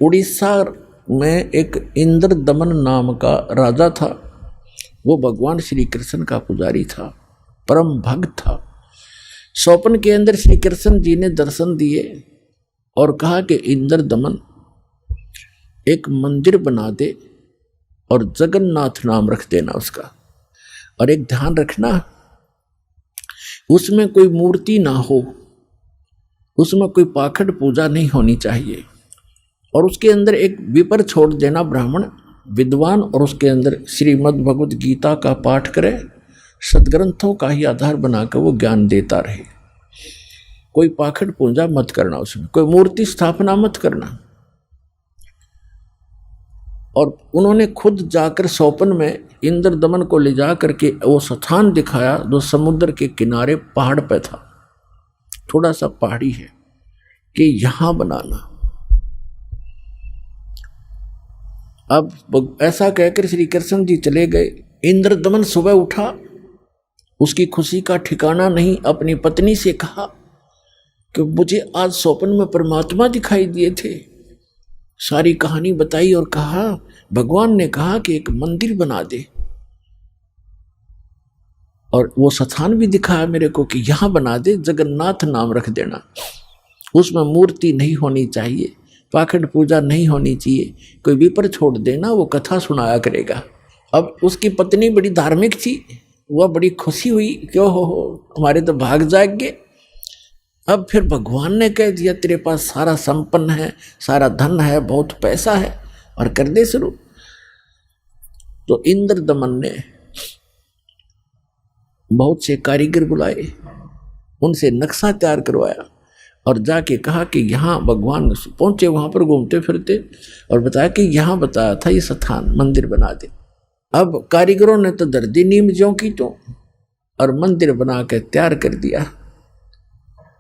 उड़ीसा में एक इंद्र दमन नाम का राजा था। वो भगवान श्री कृष्ण का पुजारी था, परम भक्त था। स्वप्न के अंदर श्री कृष्ण जी ने दर्शन दिए और कहा कि इंद्र दमन एक मंदिर बना दे और जगन्नाथ नाम रख देना उसका, और एक ध्यान रखना उसमें कोई मूर्ति ना हो, उसमें कोई पाखंड पूजा नहीं होनी चाहिए, और उसके अंदर एक विपर छोड़ देना ब्राह्मण विद्वान, और उसके अंदर श्रीमद् भगवद गीता का पाठ करे, सदग्रंथों का ही आधार बनाकर वो ज्ञान देता रहे। कोई पाखंड पूजा मत करना, उसमें कोई मूर्ति स्थापना मत करना। और उन्होंने खुद जाकर स्वप्न में इंद्र दमन को ले जा करके वो स्थान दिखाया जो समुद्र के किनारे पहाड़ पे था, थोड़ा सा पहाड़ी है, कि यहां बनाना। अब ऐसा कहकर श्री कृष्ण जी चले गए। इंद्र दमन सुबह उठा, उसकी खुशी का ठिकाना नहीं। अपनी पत्नी से कहा कि मुझे आज स्वप्न में परमात्मा दिखाई दिए थे। सारी कहानी बताई और कहा भगवान ने कहा कि एक मंदिर बना दे, और वो स्थान भी दिखाया मेरे को कि यहां बना दे, जगन्नाथ नाम रख देना, उसमें मूर्ति नहीं होनी चाहिए, पाखंड पूजा नहीं होनी चाहिए, कोई विपर छोड़ देना, वो कथा सुनाया करेगा। अब उसकी पत्नी बड़ी धार्मिक थी, वह बड़ी खुशी हुई, क्यों हो हमारे तो भाग जाग गए। अब फिर भगवान ने कह दिया तेरे पास सारा संपन्न है, सारा धन है, बहुत पैसा है, और कर दे शुरू। तो इंद्र दमन ने बहुत से कारीगर बुलाए, उनसे नक्शा तैयार करवाया और जाके कहा कि यहाँ भगवान पहुंचे, वहां पर घूमते फिरते, और बताया कि यहाँ बताया था ये स्थान मंदिर बना दे। अब कारीगरों ने तो दर्दी नीम ज्यों की तो, और मंदिर बना के तैयार कर दिया।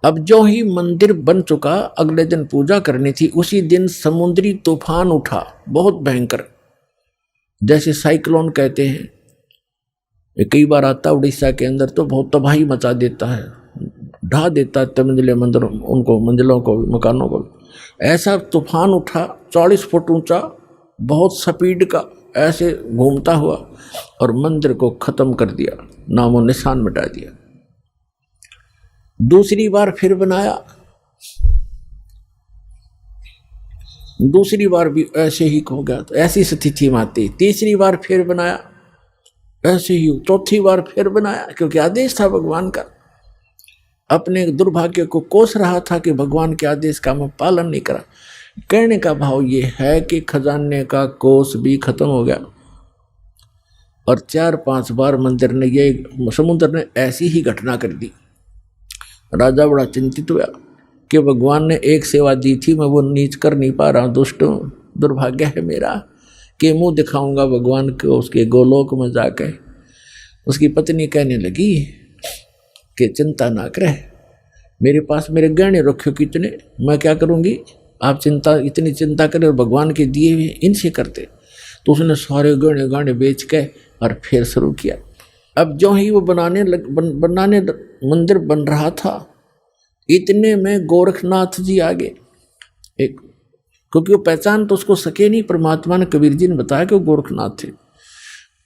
अब जो ही मंदिर बन चुका, अगले दिन पूजा करनी थी। उसी दिन समुद्री तूफान उठा, बहुत भयंकर, जैसे साइक्लोन कहते हैं। ये कई बार आता उड़ीसा के अंदर, तो बहुत तबाही मचा देता है, ढा देता है मंजिले मंदिरों उनको, मंजिलों को, मकानों को। ऐसा तूफान उठा 40 फुट ऊंचा, बहुत स्पीड का, ऐसे घूमता हुआ, और मंदिर को खत्म कर दिया, नामो निशान मिटा दिया। दूसरी बार फिर बनाया, दूसरी बार भी ऐसे ही हो गया, तो ऐसी स्थिति में आती। तीसरी बार फिर बनाया, ऐसे ही। चौथी बार फिर बनाया, क्योंकि आदेश था भगवान का। अपने दुर्भाग्य को कोस रहा था कि भगवान के आदेश का मैं पालन नहीं करा। कहने का भाव ये है कि खजाने का कोस भी खत्म हो गया, और 4-5 बार मंदिर ने, ये समुद्र ने ऐसी ही घटना कर दी। राजा बड़ा चिंतित हुआ कि भगवान ने एक सेवा दी थी, मैं वो नीच कर नहीं पा रहा, दुष्ट हूँ, दुर्भाग्य है मेरा कि मुंह दिखाऊंगा भगवान को उसके गोलोक में जाकर। उसकी पत्नी कहने लगी कि चिंता ना करे, मेरे पास मेरे गहने रखे कितने, मैं क्या करूँगी, आप इतनी चिंता करें, और भगवान के दिए हुए इनसे करते। तो उसने सारे गहने गाने बेच के और फिर शुरू किया। अब जो ही वो बनाने मंदिर बन रहा था, इतने में गोरखनाथ जी आ गए। एक, क्योंकि वो पहचान तो उसको सके नहीं, परमात्मा ने, कबीर जी ने बताया कि वो गोरखनाथ थे।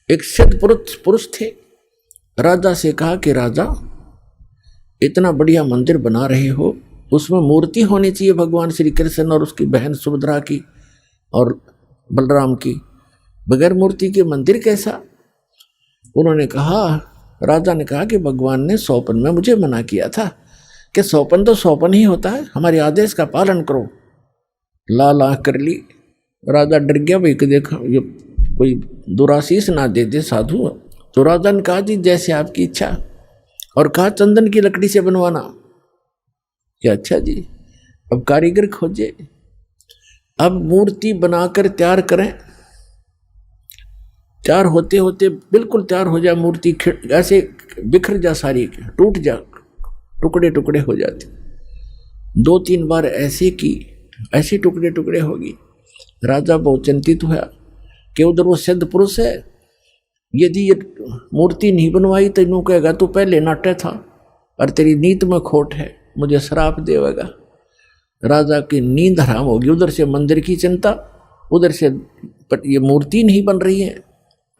एक सिद्ध पुरुष थे। राजा से कहा कि राजा, इतना बढ़िया मंदिर बना रहे हो, उसमें मूर्ति होनी चाहिए भगवान श्री कृष्ण और उसकी बहन सुभद्रा की और बलराम की, बगैर मूर्ति के मंदिर कैसा। उन्होंने कहा, राजा ने कहा कि भगवान ने स्वप्न में मुझे मना किया था कि स्वप्न तो स्वप्न ही होता है, हमारे आदेश का पालन करो। ला कर ली। राजा डर गया, भाई कि देखो ये कोई दुराशीष ना दे दे साधु। तो राजा ने कहा जी जैसे आपकी इच्छा, और कहा चंदन की लकड़ी से बनवाना। क्या अच्छा जी। अब कारीगर खोजे, अब मूर्ति बनाकर तैयार करें। तैयार होते होते बिल्कुल तैयार हो जाए मूर्ति, ऐसे बिखर जा, सारी टूट जा, टुकड़े टुकड़े हो जाते। 2-3 बार ऐसे की, ऐसे टुकड़े टुकड़े होगी। राजा बहुत चिंतित हुआ कि उधर वो सिद्ध पुरुष है, यदि ये मूर्ति नहीं बनवाई तो इन्हों कहेगा तू पहले नाट्य था और तेरी नीत में खोट है, मुझे श्राप देगा। राजा की नींद हराम होगी। उधर से मंदिर की चिंता, उधर से ये मूर्ति नहीं बन रही है।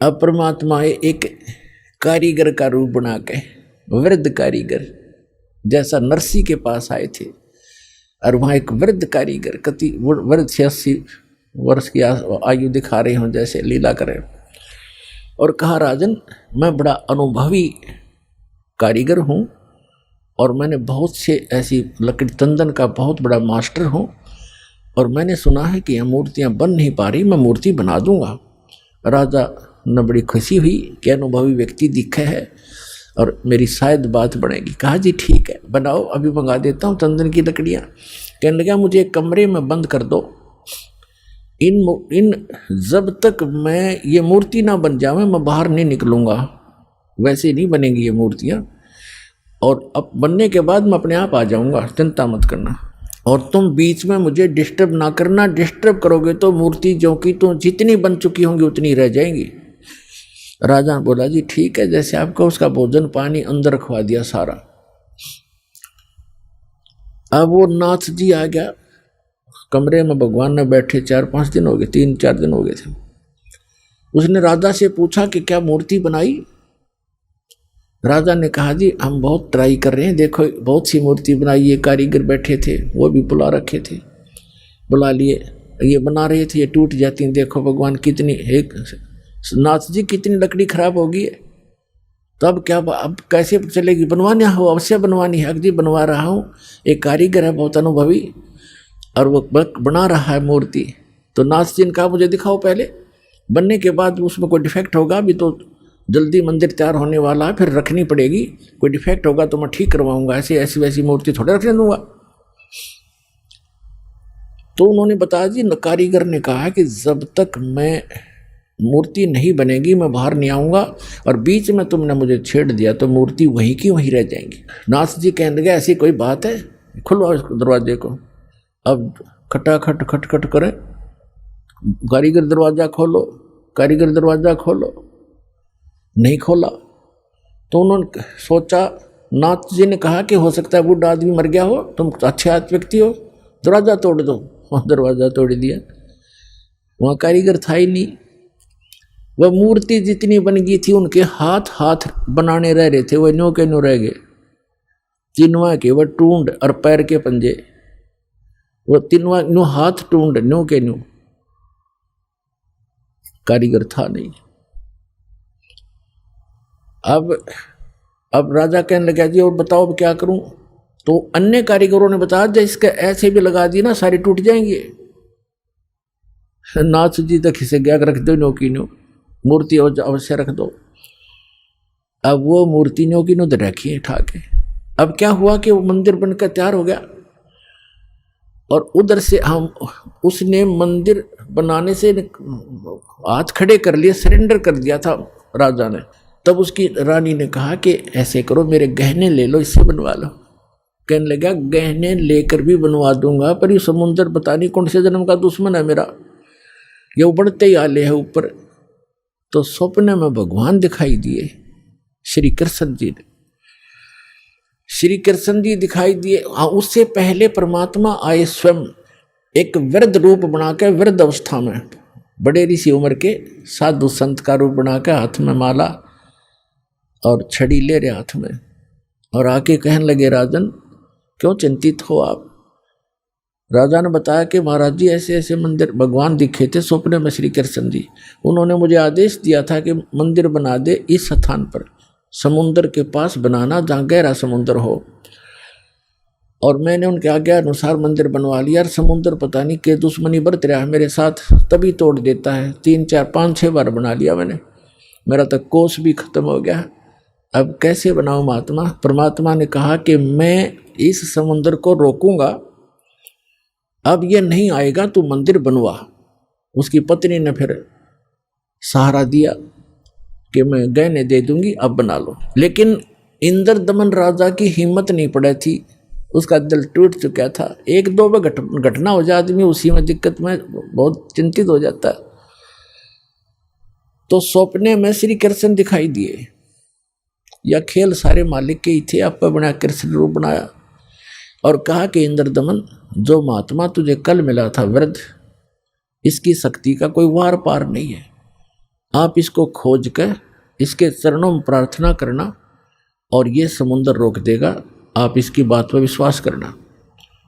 अब परमात्मा एक कारीगर का रूप बना के, वृद्ध कारीगर जैसा नरसी के पास आए थे, और वहाँ एक वृद्ध कारीगर कति वृद्ध 86 वर्ष की आयु दिखा रहे हों जैसे लीला करें, और कहा राजन मैं बड़ा अनुभवी कारीगर हूँ और मैंने बहुत से ऐसी लकड़ी तंदन का बहुत बड़ा मास्टर हूँ, और मैंने सुना है कि यह मूर्तियाँ बन नहीं पा रही, मैं मूर्ति बना दूंगा। राजा ने बड़ी खुशी हुई कि अनुभवी व्यक्ति दिखा है और मेरी शायद बात बनेगी। कहा जी ठीक है बनाओ, अभी मंगा देता हूँ तंदन की लकड़ियाँ। कहने लगा मुझे एक कमरे में बंद कर दो, इन जब तक मैं ये मूर्ति ना बन जावे मैं बाहर नहीं निकलूँगा, वैसे नहीं बनेंगी ये मूर्तियाँ, और अब बनने के बाद मैं अपने आप आ जाऊँगा, चिंता मत करना, और तुम बीच में मुझे डिस्टर्ब ना करना, डिस्टर्ब करोगे तो मूर्ति जो कि तो जितनी बन चुकी होंगी उतनी रह जाएंगी। राजा बोला जी ठीक है जैसे आपको, उसका भोजन पानी अंदर रखवा दिया सारा। अब वो नाथ जी आ गया कमरे में, भगवान ने बैठे 4-5 दिन हो गए, 3-4 दिन हो गए थे। उसने राजा से पूछा कि क्या मूर्ति बनाई? राजा ने कहा जी हम बहुत ट्राई कर रहे हैं, देखो बहुत सी मूर्ति बनाई, ये कारीगर बैठे थे वो भी बुला रखे थे, बुला लिए, ये बना रहे थे, ये टूट जाती, देखो भगवान कितनी, एक नाथ जी कितनी लकड़ी खराब होगी है, तब क्या अब कैसे चलेगी? बनवानी हो अवश्य बनवानी है, अगली बनवा रहा हूँ, एक कारीगर है बहुत अनुभवी और वो बना रहा है मूर्ति। तो नाथ जी ने कहा मुझे दिखाओ पहले, बनने के बाद उसमें कोई डिफेक्ट होगा, अभी तो जल्दी मंदिर तैयार होने वाला है, फिर रखनी पड़ेगी, कोई डिफेक्ट होगा तो मैं ठीक करवाऊंगा, ऐसी ऐसी वैसी मूर्ति थोड़े रखने दूंगा। तो उन्होंने बताया जी कारीगर ने कहा कि जब तक मैं मूर्ति नहीं बनेगी मैं बाहर नहीं आऊंगा, और बीच में तुमने मुझे छेड़ दिया तो मूर्ति वहीं की वहीं रह जाएंगी। नाथ जी कहने लगे ऐसी कोई बात है, खुलवाओ इस दरवाजे को। अब खटाखट खटखट करे, कारीगर दरवाजा खोलो, कारीगर दरवाजा खोलो, नहीं खोला। तो उन्होंने सोचा, नाथ जी ने कहा कि हो सकता है बूढ़ा आदमी मर गया हो, तुम अच्छे व्यक्ति हो, दरवाजा तोड़ दो। वहाँ दरवाजा तोड़ दिया, वहाँ कारीगर था ही नहीं। वह मूर्ति जितनी बन गई थी उनके हाथ हाथ बनाने रह रहे थे, वह न्यो के न्यो रह गए, तिनवा के वह टूंड और पैर के पंजे, वह तिनवा न्यो हाथ टूंड न्यो के न्यो, कारीगर था नहीं। अब राजा कहने लगा जी और बताओ अब क्या करूं? तो अन्य कारीगरों ने बताया जब इसके ऐसे भी लगा दी ना सारी टूट जाएंगे। नाथ जी तक इसे गया रख दो, नो की नो मूर्ति अवश्य रख दो। अब वो मूर्ति नो की नो तो रखी उठा के। अब क्या हुआ कि वो मंदिर बनकर तैयार हो गया, और उधर से हम उसने मंदिर बनाने से हाथ खड़े कर लिए, सरेंडर कर दिया था राजा ने। तब उसकी रानी ने कहा कि ऐसे करो मेरे गहने ले लो, इससे बनवा लो। कहने लगा गहने लेकर भी बनवा दूंगा, पर ये समुंदर पता नहीं कौन से जन्म का दुश्मन है मेरा, ये उबड़ते ही आले है ऊपर। तो स्वप्न में भगवान दिखाई दिए, श्री कृष्ण जी ने, श्री कृष्ण जी दिखाई दिए। उससे पहले परमात्मा आए स्वयं एक वृद्ध रूप बनाकर, वृद्ध अवस्था में बड़े ऋषि उम्र के साधु संत का रूप बनाकर, हाथ में माला और छड़ी ले रहे हाथ में, और आके कहने लगे राजन क्यों चिंतित हो आप? राजा ने बताया कि महाराज जी ऐसे ऐसे मंदिर भगवान दिखे थे स्वप्न में श्री कृष्ण जी, उन्होंने मुझे आदेश दिया था कि मंदिर बना दे इस स्थान पर, समुद्र के पास बनाना जहाँ गहरा समुद्र हो, और मैंने उनके आज्ञा अनुसार मंदिर बनवा लिया। और समुद्र पता नहीं के दुश्मनी बरत रहा है मेरे साथ, तभी तोड़ देता है, 3 4 5 6 बार बना लिया मैंने, मेरा तो कोष भी खत्म हो गया। अब कैसे बनाऊं महात्मा? परमात्मा ने कहा कि मैं इस समुद्र को रोकूंगा, अब ये नहीं आएगा, तू मंदिर बनवा। उसकी पत्नी ने फिर सहारा दिया कि मैं गहने दे दूंगी, अब बना लो। लेकिन इंद्र दमन राजा की हिम्मत नहीं पड़ी थी, उसका दिल टूट चुका था। 1-2 बार घटना हो जाए आदमी उसी में दिक्कत में बहुत चिंतित हो जाता है। तो सपने में श्री कृष्ण दिखाई दिए, या खेल सारे मालिक के ही थे, आप पर बना कृष्ण रूप बनाया, और कहा कि इंद्रदमन, जो महात्मा तुझे कल मिला था वृद्ध, इसकी शक्ति का कोई वार पार नहीं है। आप इसको खोज कर इसके चरणों में प्रार्थना करना और ये समुद्र रोक देगा। आप इसकी बात पर विश्वास करना।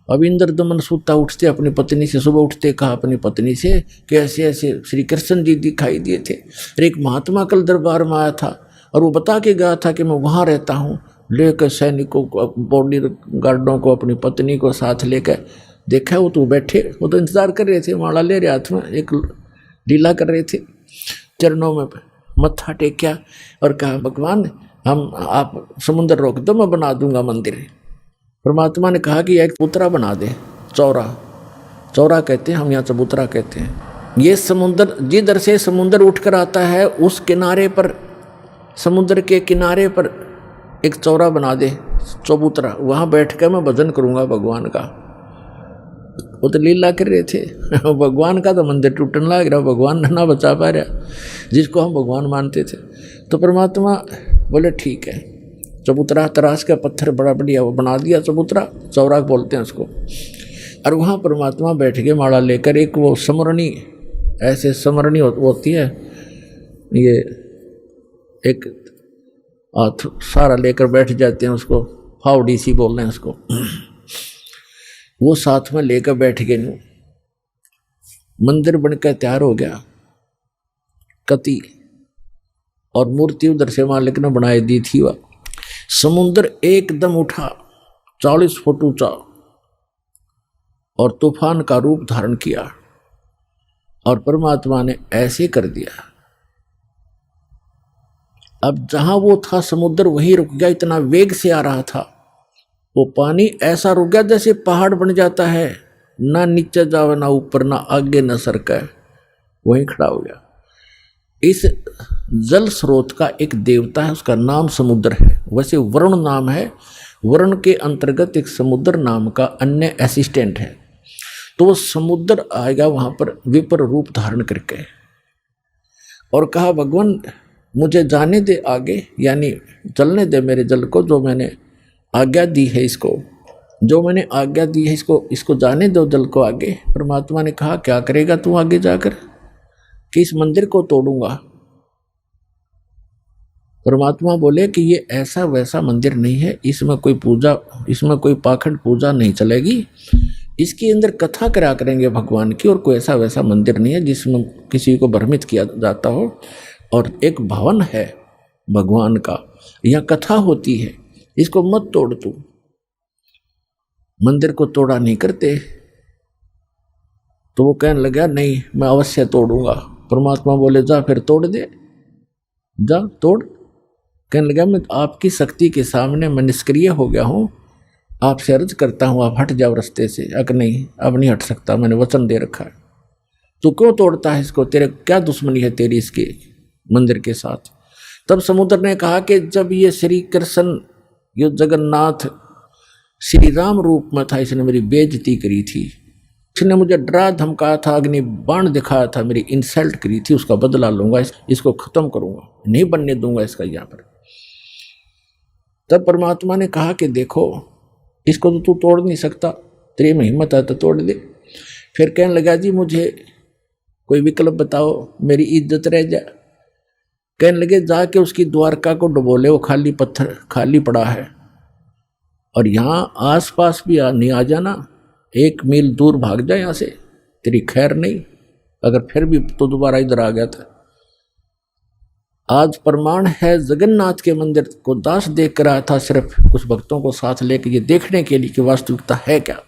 अब इंद्रदमन सूता उठते अपनी पत्नी से, सुबह उठते कहा अपनी पत्नी से कि ऐसे ऐसे श्री कृष्ण जी दिखाई दिए थे और एक महात्मा कल दरबार में आया था और वो बता के गया था कि मैं वहाँ रहता हूँ। लेकर सैनिकों को, बॉडी गार्डों को, अपनी पत्नी को साथ लेकर देखा। वो तो बैठे, वो तो इंतजार कर रहे थे, माला ले रहे हाथ में, एक लीला कर रहे थे। चरणों में मत्था टेक्या और कहा भगवान आप समुद्र रोक दो, मैं बना दूंगा मंदिर। परमात्मा ने कहा कि एक चबूतरा बना दे, चौरा कहते हैं हम यहाँ, चबूतरा कहते हैं। ये समुद्र जिधर से समुद्र उठकर आता है उस किनारे पर, समुद्र के किनारे पर एक चौरा बना दे, चबूतरा, वहाँ बैठ कर मैं भजन करूँगा भगवान का। वो तो लीला कर रहे थे, भगवान का तो मंदिर टूटने लग रहा, भगवान ना बचा पा रहा जिसको हम भगवान मानते थे। तो परमात्मा बोले ठीक है, चबूतरा तराश का पत्थर बड़ा बढ़िया वो बना दिया, चबूतरा, चौरा बोलते हैं उसको। और वहाँ परमात्मा बैठ के माला लेकर, एक वो समरणी, ऐसे समरणी होती है, ये एक हाथ सारा लेकर बैठ जाते हैं, उसको फावड़ी सी बोल रहे हैं उसको। वो साथ में लेकर बैठ गए, मंदिर बनकर तैयार हो गया कति, और मूर्ति उधर से मालिक ने बनाई दी थी। वह समुद्र एकदम उठा 40 फुट ऊंचा और तूफान का रूप धारण किया और परमात्मा ने ऐसे कर दिया। अब जहां वो था समुद्र वहीं रुक गया, इतना वेग से आ रहा था वो पानी, ऐसा रुक गया जैसे पहाड़ बन जाता है, ना नीचे जावे ना ऊपर, ना आगे ना सरका, वहीं खड़ा हो गया। इस जल स्रोत का एक देवता है, उसका नाम समुद्र है। वैसे वरुण नाम है, वरुण के अंतर्गत एक समुद्र नाम का अन्य असिस्टेंट है। तो वो समुद्र आएगा वहां पर विपर रूप धारण करके और कहा भगवान मुझे जाने दे आगे, यानी चलने दे मेरे जल को, जो मैंने आज्ञा दी है इसको, जो मैंने आज्ञा दी है इसको जाने दो जल को आगे। परमात्मा ने कहा क्या करेगा तू आगे जाकर, कि इस मंदिर को तोड़ूंगा। परमात्मा बोले कि ये ऐसा वैसा मंदिर नहीं है, इसमें कोई पूजा, इसमें कोई पाखंड पूजा नहीं चलेगी, इसके अंदर कथा करा करेंगे भगवान की, और कोई ऐसा वैसा मंदिर नहीं है जिसमें किसी को भ्रमित किया जाता हो। और एक भवन है भगवान का, यहाँ कथा होती है, इसको मत तोड़ तू। मंदिर को तोड़ा नहीं करते। तो वो कहने लगा नहीं मैं अवश्य तोड़ूंगा। परमात्मा बोले जा फिर तोड़ दे, जा तोड़। कहने लगा मैं आपकी शक्ति के सामने मैं निष्क्रिय हो गया हूँ, आपसे अर्ज करता हूँ आप हट जाओ रास्ते से। अगर नहीं अब नहीं हट सकता, मैंने वचन दे रखा है। तू क्यों तोड़ता है इसको, तेरे क्या दुश्मनी है तेरी इसके मंदिर के साथ। तब समुद्र ने कहा कि जब ये श्री कृष्ण, ये जगन्नाथ श्री राम रूप में था, इसने मेरी बेइज्जती करी थी, इसने मुझे डरा धमकाया था, अग्नि बाण दिखाया था, मेरी इंसल्ट करी थी, उसका बदला लूंगा, इसको खत्म करूंगा, नहीं बनने दूंगा इसका यहाँ पर। तब परमात्मा ने कहा कि देखो इसको तो तू तोड़ नहीं सकता, तेरी में हिम्मत है तो तोड़ दे। फिर कहने लगा जी मुझे कोई विकल्प बताओ, मेरी इज्जत रह जाए। कहने लगे जाके उसकी द्वारका को डुबोले, वो खाली पत्थर खाली पड़ा है, और यहाँ आसपास भी नहीं आ जाना, 1 मील दूर भाग जाए यहाँ से, तेरी खैर नहीं। अगर फिर भी तो दोबारा इधर आ गया था। आज प्रमाण है जगन्नाथ के मंदिर को दास देख कर आया था, सिर्फ कुछ भक्तों को साथ लेकर ये देखने के लिए कि वास्तविकता है क्या।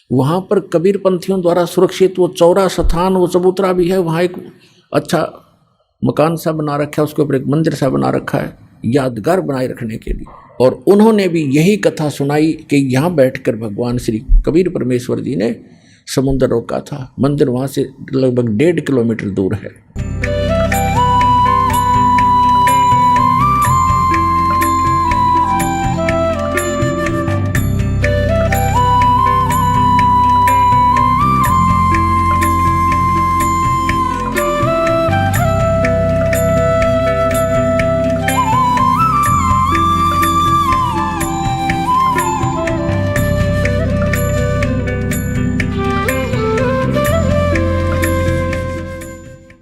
वहाँ पर कबीर पंथियों द्वारा सुरक्षित वो चौरा स्थान, वो चबूतरा भी है, वहाँ एक अच्छा मकान सा बना रखा है, उसके ऊपर एक मंदिर सा बना रखा है यादगार बनाए रखने के लिए। और उन्होंने भी यही कथा सुनाई कि यहाँ बैठकर भगवान श्री कबीर परमेश्वर जी ने समुद्र रोका था। मंदिर वहाँ से लगभग 1.5 किलोमीटर दूर है।